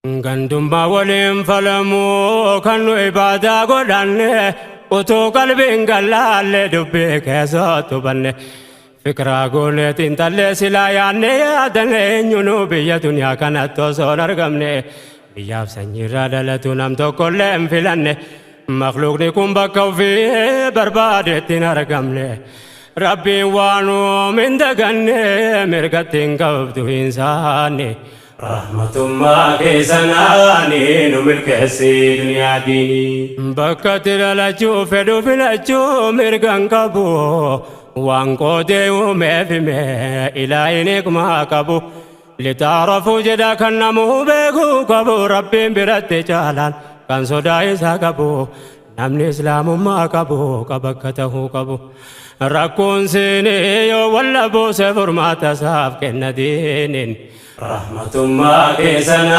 Gandummaa waliin falamuu kan nu ibaadaa godhanne utuu qalbiin gallaalle dubbii keessatti hubanne fikiraa gooneetiin tallee silaa yaanne yaadanne eenyuunuu biyya duniyaa kanatti osoo hin argamne biyyaaf sanyiirraa dhalatu nam tokkollee hin filanne makluuqni kun bakka ofii barbaadeetti hin argamne rabbiin waan uumin daganne mirgatti hin qabdu hin saanne. Rahmatullah kesanani numil kesi dunia dini bakka tiralachuu fedhu filachuu mirgan qabu waan qoodee uumeefime ilaahin hikmaa qabu litaarafuu jedha kan namuu beekuu qabu rabbiin biratti caalaan kan sodaa isaa qabu namni islaamummaa qabu qabakka tahuu qabu rakkoon siinii yoo walla buuse furmaata isaaf kenna diinin. Rahmatullah kesanani